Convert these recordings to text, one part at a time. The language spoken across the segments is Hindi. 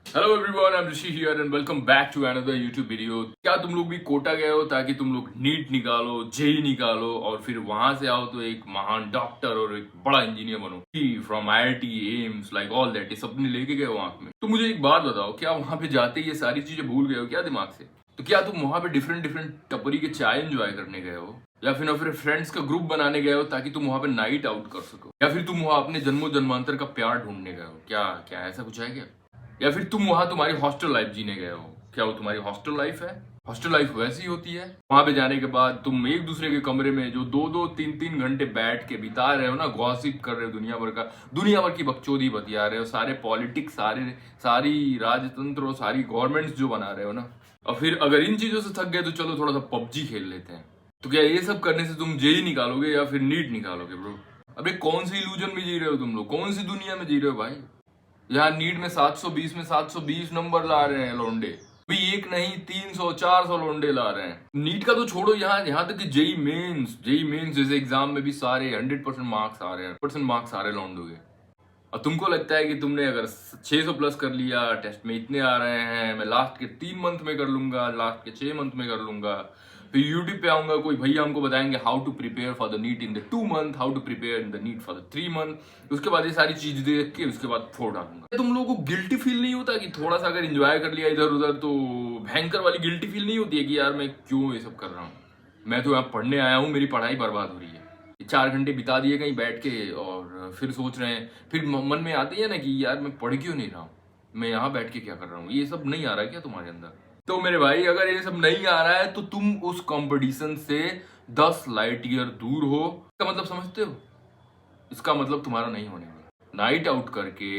Hello everyone, I am Rishi here and welcome back to another YouTube video. क्या तुम लोग भी कोटा गए हो ताकि तुम लोग नीट निकालो, जेई निकालो और फिर वहां से आओ तो एक महान डॉक्टर और एक बड़ा इंजीनियर बनो? From IIT, AIIMS, like all that, ये सपने लेके गए हो आंख में? तो मुझे एक बात बताओ, क्या वहां पे जाते ही ये सारी चीजें भूल गए हो क्या दिमाग से? तो क्या तुम वहां पे डिफरेंट डिफरेंट टपरी के चाय एंजॉय करने गए हो, या फिर फ्रेंड्स का ग्रुप बनाने गए हो ताकि तुम वहां पे नाइट आउट कर सको, या फिर तुम वहां अपने जन्मों जन्मांतर का प्यार ढूंढने गए हो? क्या क्या ऐसा कुछ है क्या? या फिर तुम वहां तुम्हारी हॉस्टल लाइफ जीने गए हो? क्या वो तुम्हारी हॉस्टल लाइफ है? हॉस्टल लाइफ वैसी होती है। वहां पे जाने के बाद तुम एक दूसरे के कमरे में जो दो दो तीन तीन घंटे बैठ के बिता रहे हो ना, गॉसिप कर रहे हो, दुनिया भर की बकचोदी बतिया रहे हो, सारे पॉलिटिक्स, सारी राजतंत्र और सारी गवर्नमेंट्स जो बना रहे हो ना, और फिर अगर इन चीजों से थक गए तो चलो थोड़ा सा पबजी खेल लेते हैं। तो क्या ये सब करने से तुम जेई निकालोगे या फिर नीट निकालोगे ब्रो? अबे कौन सी इल्यूजन में जी रहे हो तुम लोग? कौन सी दुनिया में जी रहे हो भाई? यहाँ नीट में 720 में 720 नंबर ला रहे हैं लौंडे। भी एक नहीं, 300 400 लौंडे ला रहे हैं। नीट का तो छोड़ो, यहाँ तक कि जेई मेंस जैसे एग्जाम में भी सारे 100% मार्क्स आ रहे हैं, परसेंट मार्क्स आ रहे लौंडों के। और तुमको लगता है कि तुमने अगर 600 प्लस कर लिया, टेस्ट में इतने आ रहे हैं, मैं लास्ट के 3 मंथ में कर लूंगा, लास्ट के 6 मंथ में कर लूंगा, फिर यूट्यूब पे आऊंगा, कोई भैया हमको बताएंगे how to prepare for the NEET in the 2 month, how to prepare in the NEET for the 3 month. उसके बाद ये सारी चीज देख के उसके बाद फोड़ डालूंगा। तुम लोगों को गिल्टी फील नहीं होता कि थोड़ा सा अगर एंजॉय कर लिया इधर उधर तो भयंकर वाली गिल्टी फील नहीं होती है कि यार मैं क्यों ये सब कर रहा हूँ? मैं तो यहाँ पढ़ने आया हूँ, मेरी पढ़ाई बर्बाद हो रही है। 4 घंटे बिता दिए कहीं बैठ के और फिर सोच रहे हैं, फिर मन में आती है ना कि यार मैं पढ़ क्यों नहीं रहा हूँ, मैं यहाँ बैठ के क्या कर रहा हूँ? ये सब नहीं आ रहा है क्या तुम्हारे अंदर? तो मेरे भाई, अगर ये सब नहीं आ रहा है तो तुम उस कंपटीशन से 10 लाइट ईयर दूर हो। इसका मतलब समझते हो? इसका मतलब तुम्हारा नहीं होने वाला। नाइट आउट करके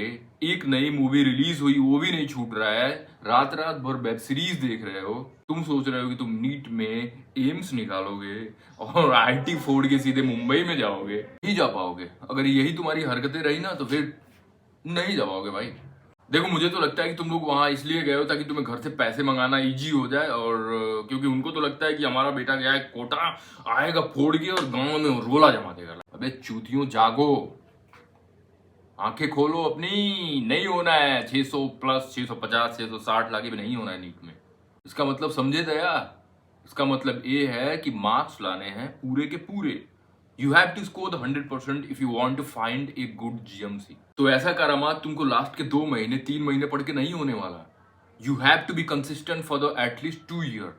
एक नई मूवी रिलीज हुई वो भी नहीं छूट रहा है, रात रात भर वेब सीरीज देख रहे हो, तुम सोच रहे हो कि तुम नीट में एम्स निकालोगे और आईटी फोड़ के सीधे मुंबई में जाओगे। नहीं जा पाओगे। अगर यही तुम्हारी हरकतें रही ना तो फिर नहीं जा पाओगे भाई। देखो, मुझे तो लगता है कि तुम लोग वहां इसलिए गए हो ताकि तुम्हें घर से पैसे मंगाना इजी हो जाए, और क्योंकि उनको तो लगता है कि हमारा बेटा गया है कोटा, आएगा फोड़ के और गांव में रोला जमा देगा। अबे चूतियों, जागो, आंखें खोलो अपनी। नहीं होना है 600 प्लस, 650 660 लाके भी नहीं होना है नीट में। इसका मतलब समझे दया? इसका मतलब ये है कि मार्क्स लाने हैं पूरे के पूरे। You have to score the 100% if you want to find a good GMC. तो ऐसा करामात तुमको लास्ट के 2 महीने 3 महीने पढ़ के नहीं होने वाला। You have to be consistent for the at least 2 year.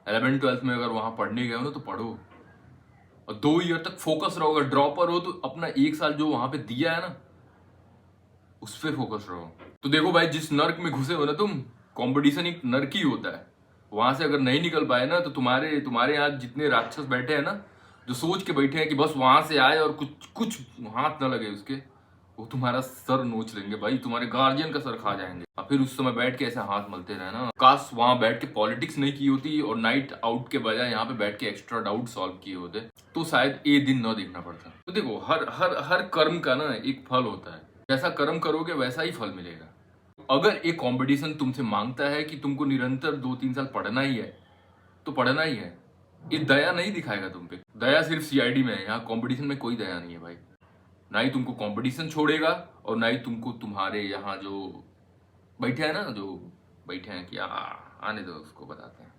11th 12th में अगर वहां पढ़ने गए हो ना तो पढ़ो, और 2 ईयर तक फोकस रहो। अगर ड्रॉपर हो तो अपना 1 साल जो वहां पे दिया है ना उस पर फोकस रहो। तो देखो भाई, जिस नर्क में घुसे हो ना तुम, कंपटीशन एक नर्क ही होता है। वहां से अगर नहीं निकल पाए ना तो तुम्हारे तुम्हारे यहाँ जितने राक्षस बैठे हैं ना, जो सोच के बैठे हैं कि बस वहां से आए और कुछ कुछ हाथ ना लगे उसके, वो तुम्हारा सर नोच लेंगे भाई, तुम्हारे गार्जियन का सर खा जाएंगे। और फिर उस समय बैठ के ऐसे हाथ मलते रहे ना। काश वहां बैठ के पॉलिटिक्स नहीं की होती और नाइट आउट के बजाय यहाँ पे बैठ के एक्स्ट्रा डाउट सॉल्व किए होते, तो शायद ये दिन न देखना पड़ता। तो देखो, हर हर हर कर्म का ना एक फल होता है। जैसा कर्म करोगे वैसा ही फल मिलेगा। अगर एक कंपटीशन तुमसे मांगता है कि तुमको निरंतर 2-3 साल पढ़ना ही है तो पढ़ना ही है। ये दया नहीं दिखाएगा तुम पे। दया सिर्फ सीआईडी में है, यहाँ कंपटीशन में कोई दया नहीं है भाई। ना ही तुमको कंपटीशन छोड़ेगा और ना ही तुमको तुम्हारे यहाँ जो बैठे हैं ना, जो बैठे हैं कि आने दो उसको बताते हैं।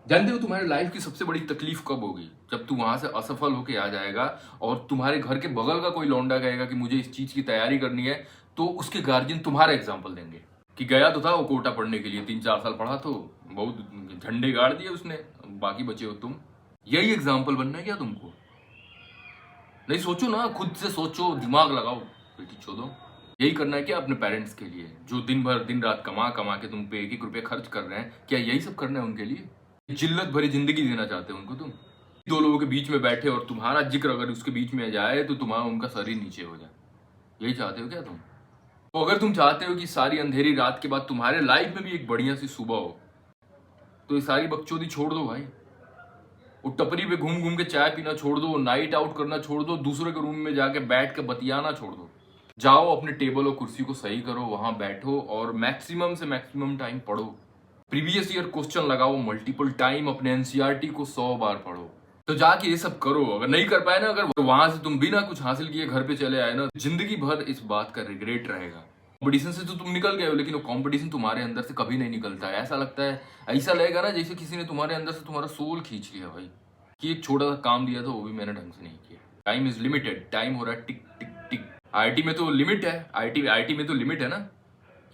जानते हो तुम्हारे लाइफ की सबसे बड़ी तकलीफ कब होगी? जब तू वहां से असफल होके आ जाएगा और तुम्हारे घर के बगल का कोई लौंडा कहेगा कि मुझे इस चीज की तैयारी करनी है, तो उसके गार्जियन तुम्हारा एग्जाम्पल देंगे कि गया तो था वो कोटा पढ़ने के लिए, 3-4 साल पढ़ा तो बहुत झंडे गाड़ दिए उसने, बाकी बचे हो तुम। यही एग्जाम्पल बनना है क्या तुमको? नहीं सोचो ना, खुद से सोचो, दिमाग लगाओ बेटी चोदो। यही करना है क्या अपने पेरेंट्स के लिए, जो दिन भर दिन रात कमा कमा के तुम पे 1-1 रुपये खर्च कर रहे हैं? क्या यही सब करना है उनके लिए? जिल्लत भरी जिंदगी देना चाहते हो उनको तुम? दो लोगों के बीच में बैठे और तुम्हारा जिक्र अगर उसके बीच में जाए तो तुम्हारा उनका सर ही नीचे हो जाए। यही चाहते हो क्या तुम? तो अगर तुम चाहते हो कि सारी अंधेरी रात के बाद तुम्हारे लाइफ में भी एक बढ़िया सी सुबह हो, तो ये सारी बकचोदी छोड़ दो भाई। वो टपरी पे घूम घूम के चाय पीना छोड़ दो, नाइट आउट करना छोड़ दो, दूसरे के रूम में जाके बैठ के बतियाना छोड़ दो। जाओ अपने टेबल और कुर्सी को सही करो, वहां बैठो और मैक्सिमम से मैक्सिमम टाइम पढ़ो। प्रीवियस ईयर क्वेश्चन लगाओ मल्टीपल टाइम, अपने एनसीईआरटी को 100 बार पढ़ो। तो जाके ये सब करो। अगर नहीं कर पाए ना, अगर वहां से तुम बिना कुछ हासिल किए घर पे चले आए ना, जिंदगी भर इस बात का रिग्रेट रहेगा कंपटीशन से तो तुम निकल गए हो, लेकिन वो कंपटीशन तुम्हारे अंदर से कभी नहीं निकलता है। ऐसा लगता है, ऐसा लगेगा ना जैसे किसी ने तुम्हारे अंदर से तुम्हारा सोल खींच लिया भाई, कि एक छोटा सा काम दिया था वो भी मैंने ढंग से नहीं किया। टाइम इज लिमिटेड, टाइम हो रहा है टिक टिक टिक। आईटी में तो लिमिट है, आईटी में तो लिमिट है ना,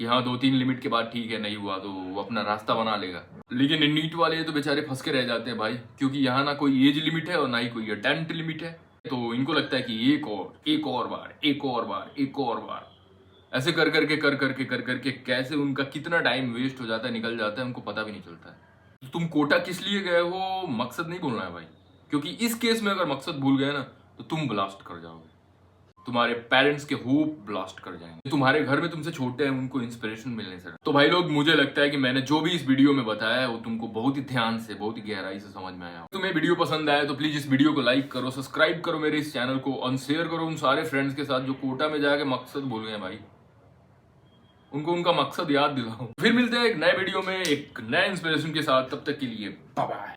कि हाँ 2-3 लिमिट के बाद ठीक है, नहीं हुआ तो वो अपना रास्ता बना लेगा। लेकिन नीट वाले तो बेचारे फंस के रह जाते हैं भाई, क्योंकि यहाँ ना कोई एज लिमिट है और ना ही कोई अटेम्प्ट लिमिट है। तो इनको लगता है कि एक और बार ऐसे कर करके कैसे उनका कितना टाइम वेस्ट हो जाता है, निकल जाता है, उनको पता भी नहीं चलता है। तो तुम कोटा किस लिए गए हो, मकसद नहीं भूलना है भाई, क्योंकि इस केस में अगर मकसद भूल गए ना तो तुम ब्लास्ट कर जाओगे, तुम्हारे पेरेंट्स के होप ब्लास्ट कर जाएंगे, तुम्हारे घर में तुमसे छोटे हैं उनको इंस्पिरेशन मिलने से। तो भाई लोग, मुझे लगता है कि मैंने जो भी इस वीडियो में बताया है वो तुमको बहुत ही ध्यान से, बहुत ही गहराई से समझ में आया। तुम्हें वीडियो पसंद आया तो प्लीज इस वीडियो को लाइक करो, सब्सक्राइब करो मेरे इस चैनल को, और शेयर करो उन सारे फ्रेंड्स के साथ जो कोटा में जाके मकसद भूल गए भाई, उनको उनका मकसद याद दिलाओ। फिर मिलते हैं एक नए वीडियो में एक नए इंस्पिरेशन के साथ, तब तक के लिए बाय बाय।